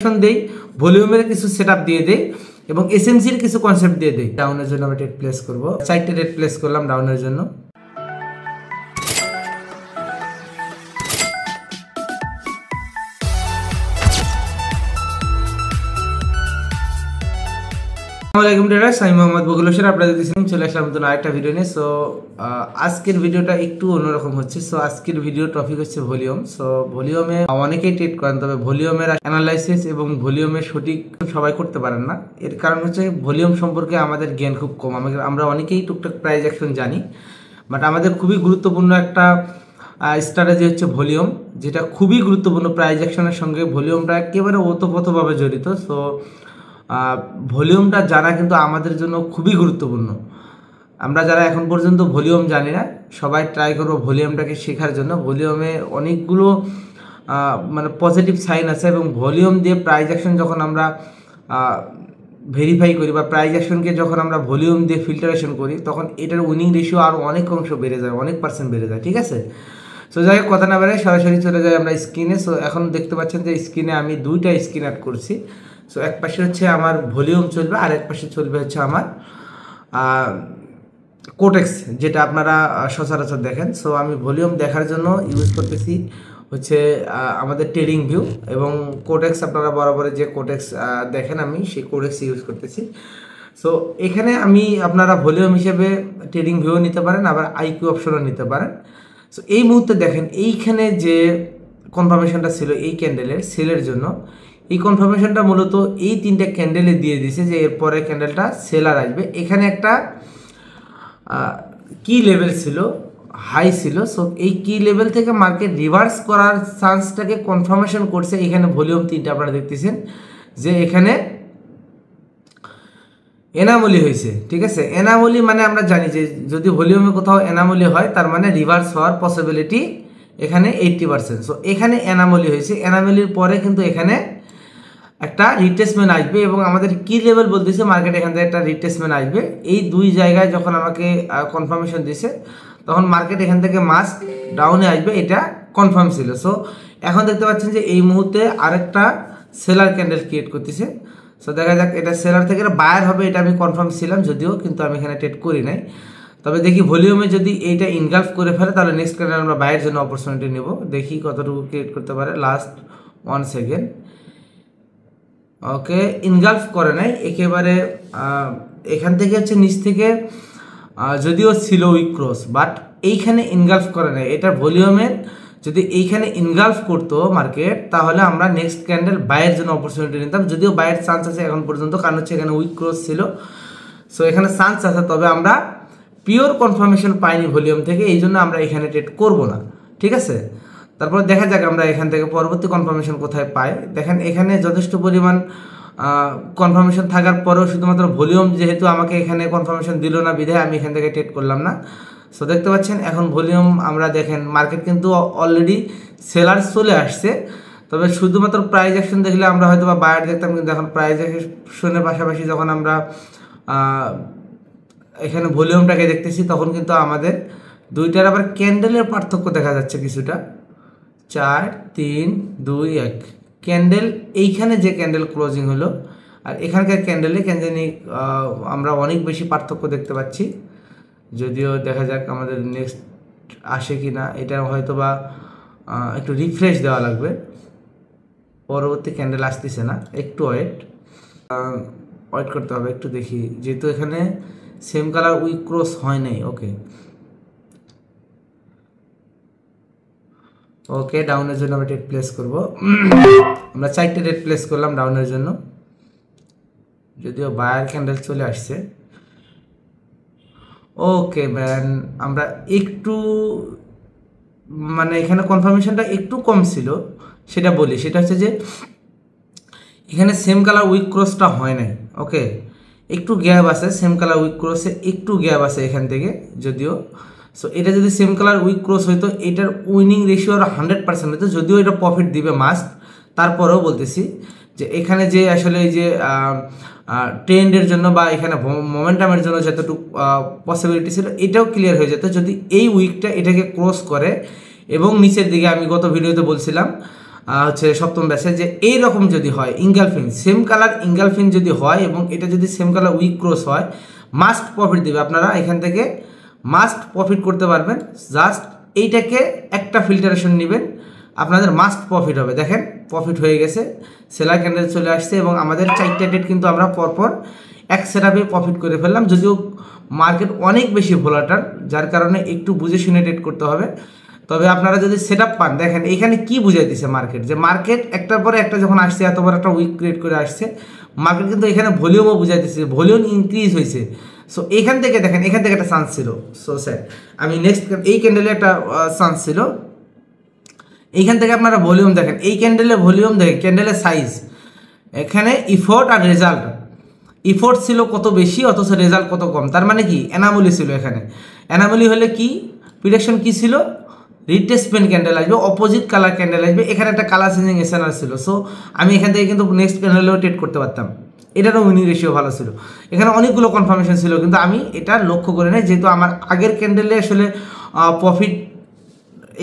দেই, ভলিউমের কিছু সেটআপ দিয়ে দেই এবং এসএমসির কিছু কনসেপ্ট দিয়ে দেই। ডাউনের জন্য আমরা টেট প্লেস করব, 4টে টেট প্লেস করলাম ডাউনের জন্য। আসসালামু আলাইকুম ট্রেডার্স, আমি মোহাম্মদ বকুল হোসেন, আপনাদের দেখছেন চলে আসলাম নতুন আরেকটা ভিডিও নিয়ে। সো আজকের ভিডিওটা একটু অন্যরকম হচ্ছে। সো আজকের ভিডিও টপিক হচ্ছে ভলিউম। সো ভলিউমে অনেকেই ট্রেড করেন, তবে ভলিউমের অ্যানালাইসিস এবং ভলিউমের সঠিক সবাই করতে পারেন না। এর কারণ হচ্ছে ভলিউম সম্পর্কে আমাদের জ্ঞান খুব কম। আমরা অনেকেই টুকটাক প্রাইস অ্যাকশন জানি, বাট আমাদের খুবই গুরুত্বপূর্ণ একটা স্ট্র্যাটেজি হচ্ছে ভলিউম, যেটা খুবই গুরুত্বপূর্ণ। প্রাইস অ্যাকশনের সঙ্গে ভলিউমটা একেবারে ওতপ্রোতভাবে জড়িত। সো ভলিউমটা জানা কিন্তু আমাদের জন্য খুবই গুরুত্বপূর্ণ। আমরা যারা এখন পর্যন্ত ভলিউম জানি না, সবাই ট্রাই করবো ভলিউমটাকে শেখার জন্য। ভলিউমে অনেকগুলো মানে পজিটিভ সাইন আছে এবং ভলিউম দিয়ে প্রাইস অ্যাকশন যখন আমরা ভেরিফাই করি বা প্রাইস অ্যাকশনকে যখন আমরা ভলিউম দিয়ে ফিল্টারেশন করি, তখন এটার উইনিং রেশিও আরও অনেক অংশ বেড়ে যায়, অনেক পার্সেন্ট বেড়ে যায়। ঠিক আছে, সো যাই হোক কথা না বেড়ে সরাসরি চলে যাই আমরা স্ক্রিনে। সো এখন দেখতে পাচ্ছেন যে স্ক্রিনে আমি দুইটা স্ক্রিন অ্যাড করছি। সো এক পাশে হচ্ছে আমার ভলিউম চলবে আর এক পাশে চলবে হচ্ছে আমার কোটেক্স, যেটা আপনারা সচরাচর দেখেন। সো আমি ভলিউম দেখার জন্য ইউজ করতেছি হচ্ছে আমাদের ট্রেডিং ভিউ, এবং কোটেক্স আপনারা বরাবরের যে কোটেক্স দেখেন আমি সেই কোটেক্স ইউজ করতেছি। সো এখানে আমি আপনারা ভলিউম হিসেবে ট্রেডিং ভিউ নিতে পারেন, আবার আইকিউ অপশনও নিতে পারেন। সো এই মুহূর্তে দেখেন এইখানে যে কনফার্মেশনটা ছিল এই ক্যান্ডেলের সেলের জন্য, এই কনফার্মেশনটা মূলত এই তিনটা ক্যান্ডেলে দিয়ে দিয়েছে যে এরপরে ক্যান্ডেলটা সেলার আসবে। এখানে একটা কি লেভেল ছিল, হাই ছিল। সো এই কি লেভেল থেকে মার্কেট রিভার্স করার চান্সটাকে কনফার্মেশন করছে। এখানে ভলিউম তিনটা আপনারা দেখতেছেন যে এখানে এনামলি হয়েছে। ঠিক আছে, এনামলি মানে আমরা জানি যে যদি ভলিউমে কোথাও এনামলি হয় তার মানে রিভার্স হওয়ার পসিবিলিটি এখানে 80%। সো এখানে এনামলি হয়েছে, এনামলির পরে কিন্তু এখানে একটা রিট্রেসমেন্ট আসবে এবং আমাদের কি লেভেল বলতেছে মার্কেট এখান থেকে একটা রিট্রেসমেন্ট আসবে। এই দুই জায়গায় যখন আমাকে কনফার্মেশন দিছে তখন মার্কেট এখান থেকে মাস ডাউনে আসবে, এটা কনফার্ম ছিল। সো এখন দেখতে পাচ্ছেন যে এই মুহূর্তে আরেকটা সেলার ক্যান্ডেল ক্রিয়েট করতেছে। সো দেখা যাক এটা সেলার থেকে বায়ার হবে, এটা আমি কনফার্ম ছিলাম যদিও, কিন্তু আমি এখানে ট্রেড করি নাই। তবে দেখি ভলিউমে যদি এইটা ইনগালফ করে ফেলে তাহলে নেক্সট ক্যান্ডেল আমরা বায়ের জন্য অপরচুনিটি নেব। দেখি কতটুকু ক্রিয়েট করতে পারে। Last 1 second. ওকে, ইনগালফ করে নাই একেবারে। এখান থেকে হচ্ছে নিচ থেকে যদিও ছিল উইক ক্রস, বাট এইখানে ইনগালফ করে নাই। এটার ভলিউমের যদি এইখানে ইনগালফ করতো মার্কেট তাহলে আমরা নেক্সট ক্যান্ডেল বাইয়ের জন্য অপরচুনিটি নিতাম, যদিও বাইয়ের চান্স আছে এখন পর্যন্ত, কারণ হচ্ছে এখানে উইক ক্রস ছিল। সো এখানে চান্স আছে, তবে আমরা পিওর কনফার্মেশন পাইনি ভলিউম থেকে, এই জন্য আমরা এখানে ট্রেড করবো না। ঠিক আছে, তারপরে দেখা যাক আমরা এখান থেকে পরবর্তী কনফার্মেশন কোথায় পাই। দেখেন এখানে যথেষ্ট পরিমাণ কনফার্মেশন থাকার পরেও শুধুমাত্র ভলিউম যেহেতু আমাকে এখানে কনফার্মেশন দিল না, বিধায় আমি এখান থেকে ট্রেড করলাম না। সো দেখতে পাচ্ছেন এখন ভলিউম আমরা দেখেন মার্কেট কিন্তু অলরেডি সেলার চলে আসছে, তবে শুধুমাত্র প্রাইস অ্যাকশন দেখলে আমরা হয়তো বা বায়ার দেখতাম, কিন্তু এখন প্রাইস অ্যাকশনের পাশাপাশি যখন আমরা এখানে ভলিউমটাকে দেখতেছি তখন কিন্তু আমাদের দুইটার আবার ক্যান্ডেলের পার্থক্য দেখা যাচ্ছে কিছুটা। 4 3 2 1 ক্যান্ডেল, এইখানে যে ক্যান্ডেল ক্লোজিং হলো আর এখানকার ক্যান্ডেলে আমরা অনেক বেশি পার্থক্য দেখতে পাচ্ছি। যদিও দেখা যাক আমাদের নেক্সট আসে কি না, এটা হয়তো বা একটু রিফ্রেশ দেওয়া লাগবে। পরবর্তী ক্যান্ডেল আসতেছে না, একটু ওয়েট করতে হবে, একটু দেখি, যেহেতু এখানে সেম কালার উইক ক্রস হয় নাই। ওকে ওকে, ডাউনের জন্য আমরা টেট প্লেস করব। আমরা 4টে টেট প্লেস করলাম ডাউনের জন্য, যদিও বায়ার ক্যান্ডেল চলে আসছে। ওকে ম্যান, আমরা একটু মানে এখানে কনফার্মেশনটা একটু কম ছিল, সেটা বলি। সেটা হচ্ছে যে এখানে সেম কালার উইক ক্রসটা হয় নাই। ওকে, একটু গ্যাপ আছে, সেম কালার উইক ক্রসে একটু গ্যাপ আছে এখান থেকে যদিও। সো এটা যদি সেম কালার উইক ক্রস হইতো এটার উইনিং রেশিও আর 100% হতো, যদিও এটা প্রফিট দিবে মাস্ট। তারপরেও বলতেছি যে এখানে যে আসলে এই যে ট্রেন্ডের জন্য বা এখানে মোমেন্টামের জন্য যতটুকু পসিবিলিটি ছিল এটাও ক্লিয়ার হয়ে যেত যদি এই উইকটা এটাকে ক্রস করে এবং নিচের দিকে আমি গত ভিডিওতে বলছিলাম হচ্ছে সপ্তম ব্যাচে, যে এইরকম যদি হয় ইনগালফিং সেম কালার ইনগালফিং যদি হয় এবং এটা যদি সেম কালার উইক ক্রস হয়, মাস্ট প্রফিট দেবে। আপনারা এখান থেকে মাস্ট প্রফিট করতে পারবেন। জাস্ট এইটাকে একটা ফিল্টারেশন নেবেন, আপনাদের মাস্ট প্রফিট হবে। দেখেন প্রফিট হয়ে গেছে, সেলার ক্যান্ডেল চলে আসছে এবং আমাদের 4টা ডেট কিন্তু আমরা পরপর এক সেটআপে প্রফিট করে ফেললাম। যদিও মার্কেট অনেক বেশি ভোলাটাল, যার কারণে একটু বুঝে শুনে ট্রেড করতে হবে। তবে আপনারা যদি সেটআপ পান, দেখেন এখানে কি বুঝাই দিছে মার্কেট, যে মার্কেট একটার পরে একটা যখন আসছে, এত বড় একটা উইক ক্রিয়েট করে আসছে মার্কেট, কিন্তু এখানে ভলিউমও বুঝাই দিচ্ছে, ভলিউম ইনক্রিজ হয়েছে। সো এখান থেকে দেখেন, এখান থেকে একটা চান্স ছিল। সো স্যার আমি নেক্সট এই ক্যান্ডেলে একটা চান্স ছিল, এইখান থেকে আপনারা ভলিউম দেখেন, এই ক্যান্ডেলে ভলিউম দেখেন, ক্যান্ডেলের সাইজ, এখানে ইফোর্ট আর রেজাল্ট, ইফোর্ট ছিল কত বেশি অথচ রেজাল্ট কত কম। তার মানে কি অ্যানামলি ছিল। এখানে অ্যানামলি হলে কি প্রিডিকশন কি ছিল, রিট্রেসমেন্ট ক্যান্ডেল আসবে, অপোজিট কালার ক্যান্ডেল আসবে, এখানে একটা কালার চেঞ্জিং এসএনআর ছিল। সো আমি এখান থেকে কিন্তু নেক্সট ক্যান্ডেলেও ট্রেড করতে পারতাম, এটারও উইনিং রেশিও ভালো ছিল। এখানে অনেকগুলো কনফার্মেশন ছিল, কিন্তু আমি এটা লক্ষ্য করে নাই, যেহেতু আমার আগের ক্যান্ডেলে আসলে প্রফিট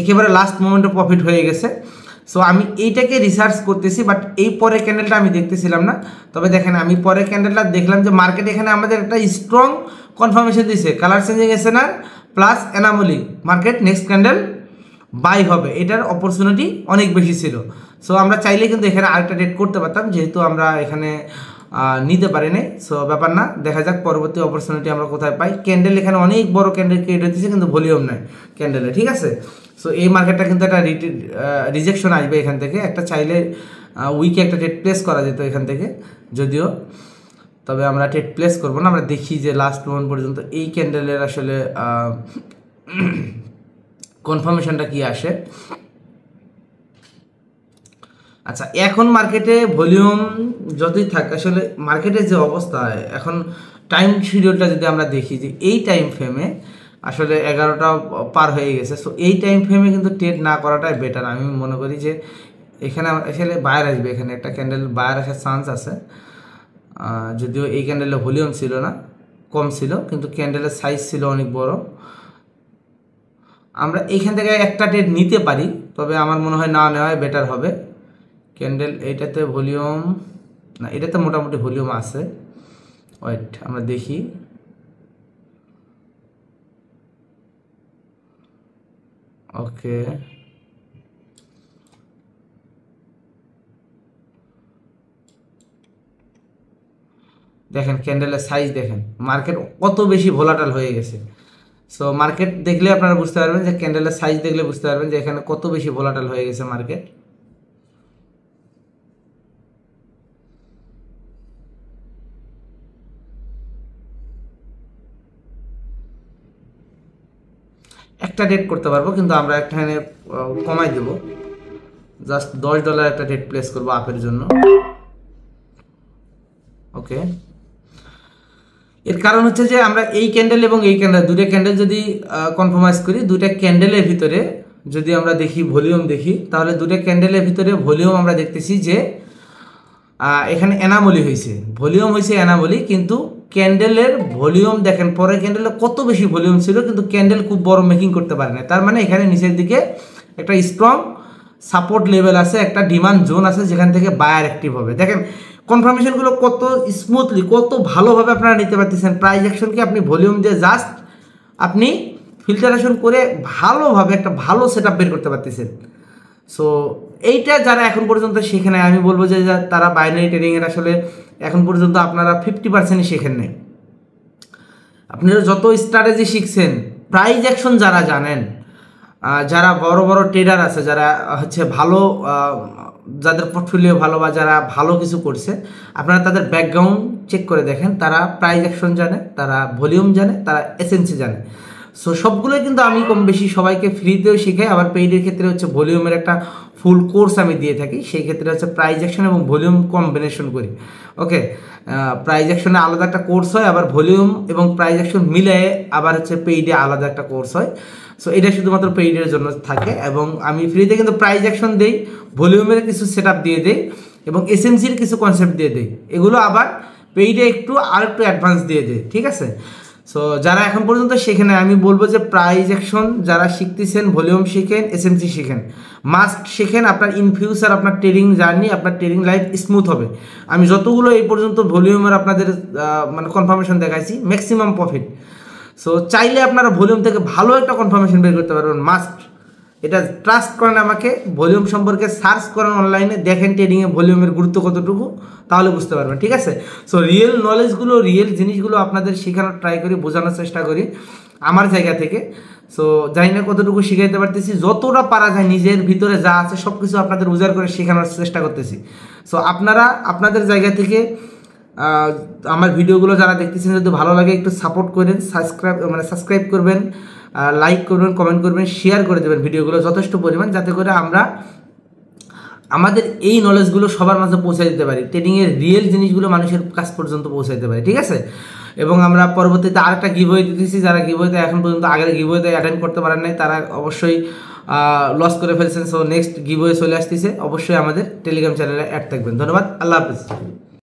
একেবারে লাস্ট মোমেন্টে প্রফিট হয়ে গেছে। সো আমি এইটাকে রিসার্চ করতেছি, বাট এই পরের ক্যান্ডেলটা আমি দেখতেছিলাম না। তবে দেখেন আমি পরের ক্যান্ডেলটা দেখলাম যে মার্কেট এখানে আমাদের একটা স্ট্রং কনফার্মেশন দিয়েছে, colour changing SNR plus anomaly, market next candle buy হবে, এটার অপরচুনিটি অনেক বেশি ছিল। সো আমরা চাইলে কিন্তু এখানে আরেকটা ডেট করতে পারতাম, যেহেতু আমরা এখানে নিতে পারি নাই। সো ব্যাপার না, দেখা যাক পরবর্তী অপরচুনিটি আমরা কোথায় পাই। ক্যান্ডেল এখানে অনেক বড় ক্যান্ডেল ক্রিয়েট হচ্ছে, কিন্তু ভলিউম নাই ক্যান্ডেলে, ঠিক আছে। সো এই মার্কেটটা কিন্তু একটা রিজেকশন আসবে এখান থেকে, একটা চাইলে উইকে একটা ট্রেড প্লেস করা যেত এখান থেকে যদিও, তবে আমরা ট্রেড প্লেস করবো না। আমরা দেখি যে লাস্ট মোমেন্ট পর্যন্ত এই ক্যান্ডেলের আসলে কনফার্মেশনটা কি আসে। আচ্ছা, এখন মার্কেটে ভলিউম যতই থাকে, আসলে মার্কেটের যে অবস্থা এখন টাইম শিডিউলটা যদি আমরা দেখি, যে এই টাইম ফ্রেমে আসলে 11টা পার হয়ে গেছে। সো এই টাইম ফ্রেমে কিন্তু ট্রেড না করাটাই বেটার। আমি মনে করি যে এখানে আসলে বায়ার আসবে, এখানে একটা ক্যান্ডেল বায়ার আসার চান্স আছে। যদিও এই ক্যান্ডেলে ভলিউম ছিল না, কম ছিল, কিন্তু ক্যান্ডেলের সাইজ ছিল অনেক বড়। আমরা এইখান থেকে একটা ট্রেড নিতে পারি, তবে আমার মনে হয় না নেওয়াই বেটার হবে। ক্যান্ডেল এইটাতে ভলিউম না, এটাতে মোটামুটি ভলিউম আছে। ওয়েট আমরা দেখি, ওকে দেখেন ক্যান্ডেলের সাইজ দেখেন, মার্কেট কত বেশি ভোলাটাল হয়ে গেছে। সো মার্কেট দেখলে আপনারা বুঝতে পারবেন, যে ক্যান্ডেলের সাইজ দেখলে বুঝতে পারবেন যে এখানে কত বেশি ভোলাটাল হয়ে গেছে মার্কেট। একটা ডেট করতে পারবো, কিন্তু আমরা এখানে কমাই দেব, জাস্ট $10 একটা ডেট প্লেস করবো আপের জন্য। ওকে, এর কারণ হচ্ছে যে আমরা এই ক্যান্ডেল এবং এই ক্যান্ডেল, দুটো ক্যান্ডেল যদি কনফার্মাইজ করি, দুটো ক্যান্ডেলের ভিতরে যদি আমরা দেখি ভলিউম দেখি, তাহলে দুটো ক্যান্ডেলের ভিতরে ভলিউম আমরা দেখতেছি যে এখানে অ্যানামলি হয়েছে, ভলিউম হয়েছে অ্যানামলি, কিন্তু ক্যান্ডেলের ভলিউম দেখেন, পরের ক্যান্ডেলে কত বেশি ভলিউম ছিল, কিন্তু ক্যান্ডেল খুব বড় মেকিং করতে পারে না। তার মানে এখানে নিচের দিকে একটা স্ট্রং সাপোর্ট লেভেল আছে, একটা ডিমান্ড জোন আছে, যেখান থেকে বায়ার অ্যাক্টিভ হবে। দেখেন কনফার্মেশনগুলো কত স্মুথলি, কত ভালোভাবে আপনারা নিতে পারতেছেন। প্রাইস অ্যাকশনকে আপনি ভলিউম দিয়ে জাস্ট আপনি ফিল্টারেশন করে ভালোভাবে একটা ভালো সেট আপ বের করতে পারতেছেন। সো এইটা যারা এখন পর্যন্ত শেখে আমি বলবো যে তারা বাইনারি ট্রেডিংয়ের আসলে এখন পর্যন্ত আপনারা 50%ই শেখেন নাই। আপনারা যত স্ট্র্যাটেজি শিখছেন, প্রাইস অ্যাকশন যারা জানেন, যারা বড় বড় ট্রেডার আছে, যারা হচ্ছে ভালো, যাদের পোর্টফোলিও ভালো বা যারা ভালো কিছু করছে, আপনারা তাদের ব্যাকগ্রাউন্ড চেক করে দেখেন, তারা প্রাইস অ্যাকশন জানে, তারা ভলিউম জানে, তারা এসেন্সি জানে। সো সবগুলোই কিন্তু আমি কম বেশি সবাইকে ফ্রিতেও শিখাই। আবার পেইডের ক্ষেত্রে হচ্ছে ভলিউমের একটা ফুল কোর্স আমি দিয়ে থাকি, সেই ক্ষেত্রে হচ্ছে প্রাইস অ্যাকশন এবং ভলিউম কম্বিনেশন করি। ওকে, প্রাইস অ্যাকশনে আলাদা একটা কোর্স হয়, আবার ভলিউম এবং প্রাইস অ্যাকশন মিলে আবার হচ্ছে পেইডে আলাদা একটা কোর্স হয়। সো এটা শুধুমাত্র পেইডের জন্য থাকে, এবং আমি ফ্রিতে কিন্তু প্রাইস অ্যাকশন দিই, ভলিউমের কিছু সেট আপ দিয়ে দিই, এবং এসএমসির কিছু কনসেপ্ট দিয়ে দিই। এগুলো আবার পেইডে একটু আর একটু অ্যাডভান্স দিয়ে দিই, ঠিক আছে। সো যারা এখন পর্যন্ত শেখেন আমি বলবো যে প্রাইস অ্যাকশন যারা শিখতেছেন, ভলিউম শিখেন, এসএমসি শিখেন, মাস্ট শিখেন। আপনার ইন ফিউচার আপনার ট্রেডিং জার্নি, আপনার ট্রেডিং লাইফ স্মুথ হবে। আমি যতগুলো এই পর্যন্ত ভলিউমের আপনাদের মানে কনফার্মেশন দেখাইছি, ম্যাক্সিমাম প্রফিট। সো চাইলে আপনারা ভলিউম থেকে ভালো একটা কনফার্মেশন বের করতে পারবেন, মাস্ট। এটা ট্রাস্ট করেন আমাকে, ভলিউম সম্পর্কে সার্চ করেন অনলাইনে, দেখেন ট্রেডিংয়ে ভলিউমের গুরুত্ব কতটুকু, তাহলে বুঝতে পারবেন, ঠিক আছে। সো রিয়েল নলেজগুলো, রিয়েল জিনিসগুলো আপনাদের শেখানোর ট্রাই করি, বোঝানোর চেষ্টা করি আমার জায়গা থেকে। সো জানি না কতটুকু শিখাইতে পারতেছি, যতটা পারা যায় নিজের ভিতরে যা আছে সব কিছু আপনাদের উজাড় করে শেখানোর চেষ্টা করতেছি। সো আপনারা আপনাদের জায়গা থেকে আমার ভিডিওগুলো যারা দেখতেছেন যদি ভালো লাগে একটু সাপোর্ট করেন, সাবস্ক্রাইব করবেন, লাইক করবেন, কমেন্ট করবেন, শেয়ার করে দেবেন ভিডিওগুলো যথেষ্ট পরিমাণ, যাতে করে আমরা আমাদের এই নলেজগুলো সবার মাঝে পৌঁছে দিতে পারি, ট্রেডিংয়ের রিয়েল জিনিসগুলো মানুষের কাছ পর্যন্ত পৌঁছে দিতে পারি, ঠিক আছে। এবং আমরা পরবর্তীতে আরেকটা গিভওয়ে দিতেছি, যারা গিভওয়েতে এখন পর্যন্ত আগের গিভওয়েতে অ্যাটেন্ড করতে পারেন নাই তারা অবশ্যই লস করে ফেলছেন। সো নেক্সট গিভওয়ে চলে আসতেছে, অবশ্যই আমাদের টেলিগ্রাম চ্যানেলে অ্যাড থাকবেন। ধন্যবাদ, আল্লাহ হাফিজ।